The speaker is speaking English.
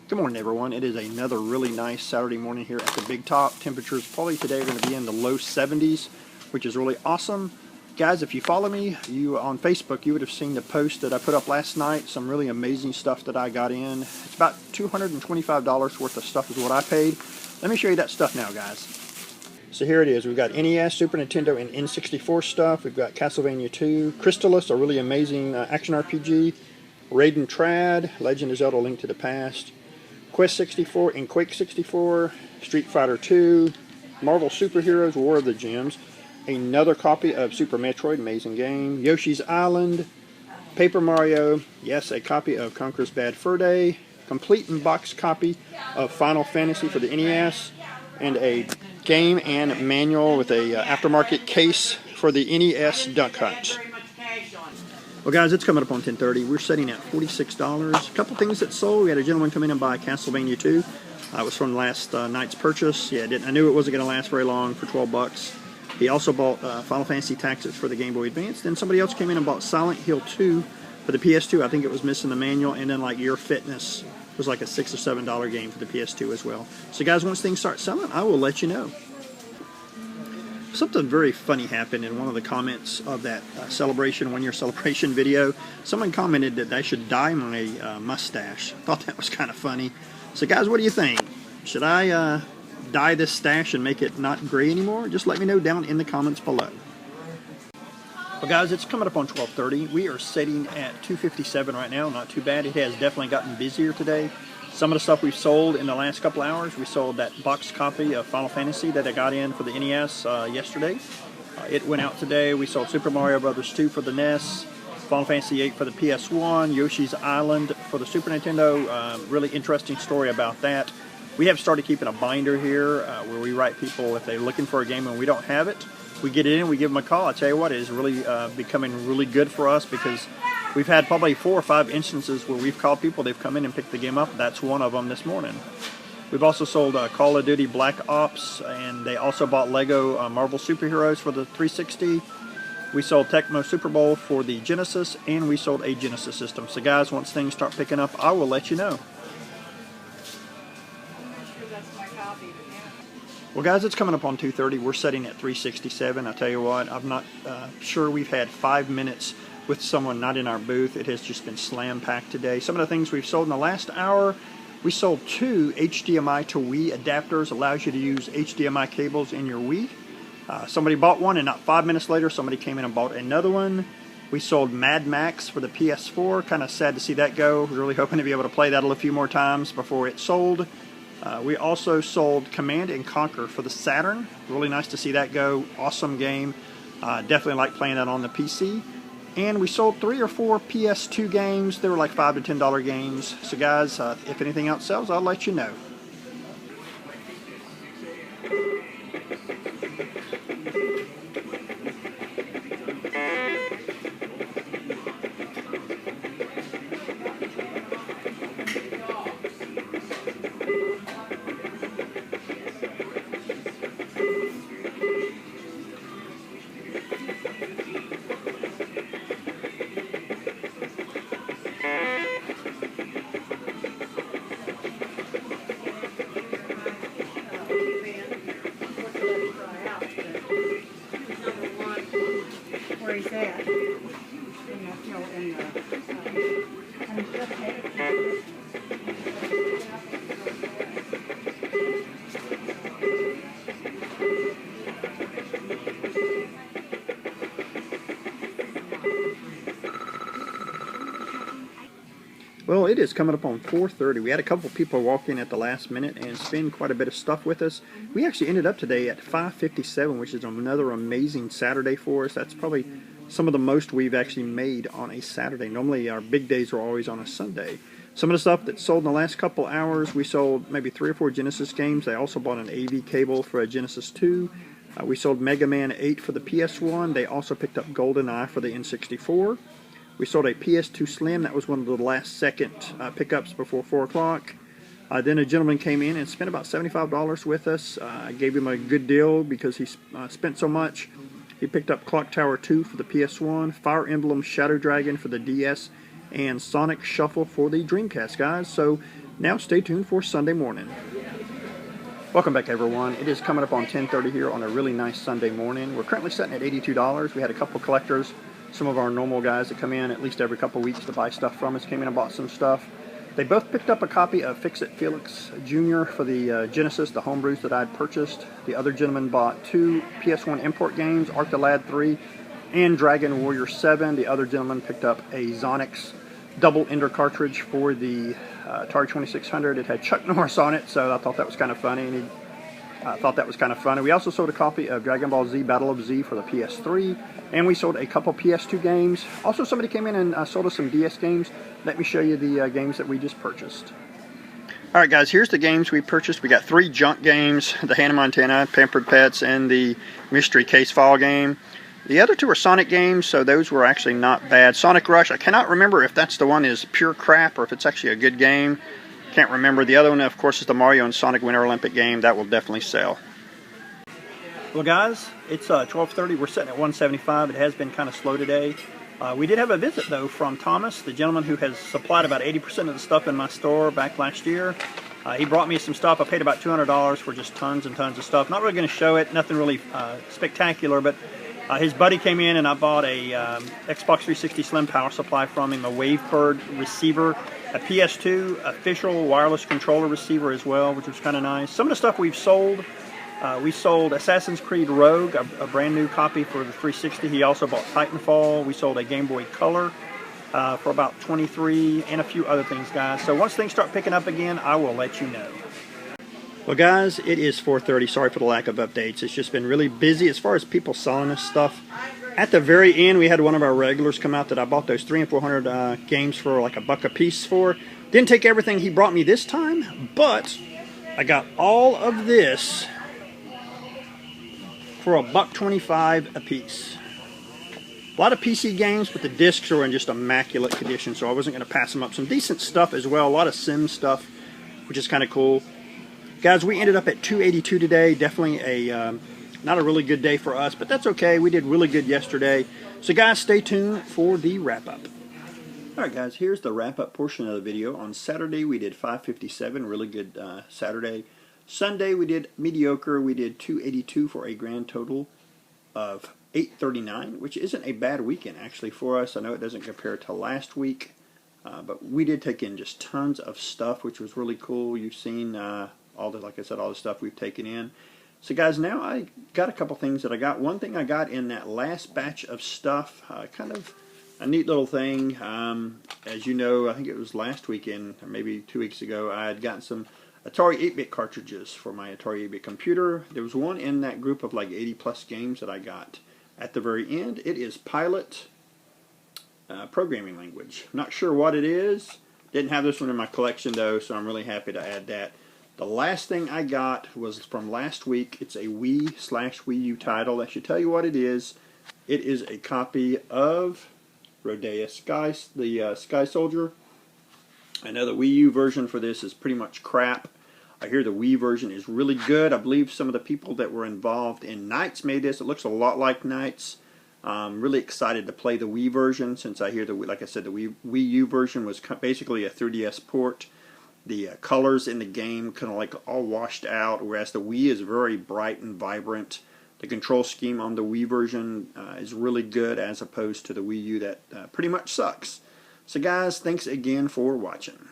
Good morning, everyone. It is another really nice Saturday morning here at the Big Top. Temperatures probably today are going to be in the low 70s, which is really awesome. Guys, if you follow me on Facebook, you would have seen the post that I put up last night. Some really amazing stuff that I got in. It's about $225 worth of stuff is what I paid. Let me show you that stuff now, guys. So here it is. We've got NES, Super Nintendo, and N64 stuff. We've got Castlevania 2, Crystalis, a really amazing action RPG, Raiden Trad, Legend of Zelda: Link to the Past, Quest 64 and Quake 64, Street Fighter 2, Marvel Superheroes, War of the Gems, another copy of Super Metroid, amazing game, Yoshi's Island, Paper Mario, yes, a copy of Conker's Bad Fur Day, complete in-box copy of Final Fantasy for the NES, and a game and manual with a aftermarket case for the NES Duck Hunt. Well, guys, it's coming up on 10:30. We're sitting at $46. A couple things that sold. We had a gentleman come in and buy Castlevania 2. It was from last night's purchase. Yeah, I knew it wasn't going to last very long for $12. He also bought Final Fantasy Tactics for the Game Boy Advance. Then somebody else came in and bought Silent Hill 2 for the PS2. I think it was missing the manual. And then like Your Fitness was like a $6 or $7 game for the PS2 as well. So, guys, once things start selling, I will let you know. Something very funny happened in one of the comments of that one-year celebration video. Someone commented that I should dye my mustache. Thought that was kind of funny. So, guys, what do you think? Should I dye this stash and make it not gray anymore? Just let me know down in the comments below. Well, guys, it's coming up on 12:30. We are sitting at $257 right now. Not too bad. It has definitely gotten busier today. Some of the stuff we've sold in the last couple hours, we sold that box copy of Final Fantasy that I got in for the NES yesterday. It went out today. We sold Super Mario Bros. 2 for the NES, Final Fantasy 8 for the PS1, Yoshi's Island for the Super Nintendo. Really interesting story about that. We have started keeping a binder here where we write people if they're looking for a game and we don't have it. We get it in, we give them a call. I tell you what, it is really becoming really good for us because we've had probably 4 or 5 instances where we've called people, they've come in and picked the game up. That's one of them this morning. We've also sold Call of Duty Black Ops, and they also bought Lego Marvel Superheroes for the 360. We sold Tecmo Super Bowl for the Genesis, and we sold a Genesis system. So, guys, once things start picking up, I will let you know. Well, guys, it's coming up on 2:30. We're sitting at 367. I tell you what, I'm not sure we've had 5 minutes with someone not in our booth. It has just been slam-packed today. Some of the things we've sold in the last hour, we sold 2 HDMI to Wii adapters. Allows you to use HDMI cables in your Wii. Somebody bought one, and not 5 minutes later, somebody came in and bought another one. We sold Mad Max for the PS4. Kind of sad to see that go. Really hoping to be able to play that a few more times before it sold. We also sold Command & Conquer for the Saturn. Really nice to see that go. Awesome game. Definitely like playing that on the PC. And we sold 3 or 4 PS2 games. They were like $5 to $10 games. So, guys, if anything else sells, I'll let you know. Where he's at. Well, it is coming up on 4:30. We had a couple people walk in at the last minute and spend quite a bit of stuff with us. We actually ended up today at 557, which is another amazing Saturday for us. That's probably some of the most we've actually made on a Saturday. Normally our big days are always on a Sunday. Some of the stuff that sold in the last couple hours, we sold maybe 3 or 4 Genesis games. They also bought an AV cable for a Genesis 2. We sold Mega Man 8 for the PS1. They also picked up GoldenEye for the N64. We sold a PS2 Slim. That was one of the last second pickups before 4 o'clock. Then a gentleman came in and spent about $75 with us. I gave him a good deal because he spent so much. He picked up Clock Tower 2 for the PS1, Fire Emblem Shadow Dragon for the DS, and Sonic Shuffle for the Dreamcast, guys. So Now stay tuned for Sunday morning. Welcome back, everyone. It is coming up on 10:30 here on a really nice Sunday morning. We're currently sitting at $82. We had a couple collectors, some of our normal guys that come in at least every couple weeks to buy stuff from us, came in and bought some stuff. They both picked up a copy of Fix-It Felix Jr. for the Genesis, the homebrews that I had purchased. The other gentleman bought 2 PS1 import games, Arc the Lad 3 and Dragon Warrior 7. The other gentleman picked up a Zonix double ender cartridge for the Atari 2600. It had Chuck Norris on it, so I thought that was kind of funny, and he thought that was kind of funny. We also sold a copy of Dragon Ball Z Battle of Z for the PS3, and we sold a couple PS2 games. Also, somebody came in and sold us some DS games. Let me show you the games that we just purchased. Alright guys, here's the games we purchased. We got 3 junk games, the Hannah Montana, Pampered Pets, and the Mystery Case File game. The other 2 are Sonic games, so those were actually not bad. Sonic Rush, I cannot remember if that's the one is pure crap or if it's actually a good game. Can't remember. The other one, of course, is the Mario and Sonic Winter Olympic game. That will definitely sell. Well, guys, it's 12:30. We're sitting at 175. It has been kind of slow today. We did have a visit, though, from Thomas, the gentleman who has supplied about 80% of the stuff in my store back last year. He brought me some stuff. I paid about $200 for just tons and tons of stuff. Not really going to show it. Nothing really spectacular, but his buddy came in and I bought a Xbox 360 Slim power supply from him, a Wavebird receiver, a PS2 official wireless controller receiver as well, which was kind of nice. Some of the stuff we've sold, we sold Assassin's Creed Rogue, a brand new copy for the 360. He also bought Titanfall. We sold a Game Boy Color for about $23 and a few other things, guys. So once things start picking up again, I will let you know. Well, guys, it is 4:30. Sorry for the lack of updates. It's just been really busy as far as people selling us stuff. At the very end, we had one of our regulars come out that I bought those 300 and 400 games for like $1 a piece for. Didn't take everything he brought me this time, but I got all of this for $1.25 a piece. A lot of PC games, but the discs are in just immaculate condition, so I wasn't going to pass them up. Some decent stuff as well. A lot of sim stuff, which is kind of cool. Guys, we ended up at 282 today. Definitely a not a really good day for us, but that's okay. We did really good yesterday. So guys, stay tuned for the wrap-up. Alright guys, here's the wrap-up portion of the video. On Saturday, we did 557, really good Saturday. Sunday, we did mediocre. We did 282 for a grand total of 839, which isn't a bad weekend actually for us. I know it doesn't compare to last week, but we did take in just tons of stuff, which was really cool. You've seen all the, like I said, all the stuff we've taken in. So guys, now I got a couple things that I got. One thing I got in that last batch of stuff, kind of a neat little thing. As you know, I think it was last weekend, or maybe 2 weeks ago, I had gotten some Atari 8-bit cartridges for my Atari 8-bit computer. There was one in that group of like 80 plus games that I got at the very end. It is Pilot programming language. Not sure what it is. Didn't have this one in my collection though, so I'm really happy to add that. The last thing I got was from last week. It's a Wii/Wii U title. That should tell you what it is. It is a copy of Rodea Sky, the Sky Soldier. I know the Wii U version for this is pretty much crap. I hear the Wii version is really good. I believe some of the people that were involved in Knights made this. It looks a lot like Knights. I'm really excited to play the Wii version since I hear the, like I said, the Wii U version was basically a 3DS port. The colors in the game kind of like all washed out, whereas the Wii is very bright and vibrant. The control scheme on the Wii version is really good as opposed to the Wii U that pretty much sucks. So guys, thanks again for watching.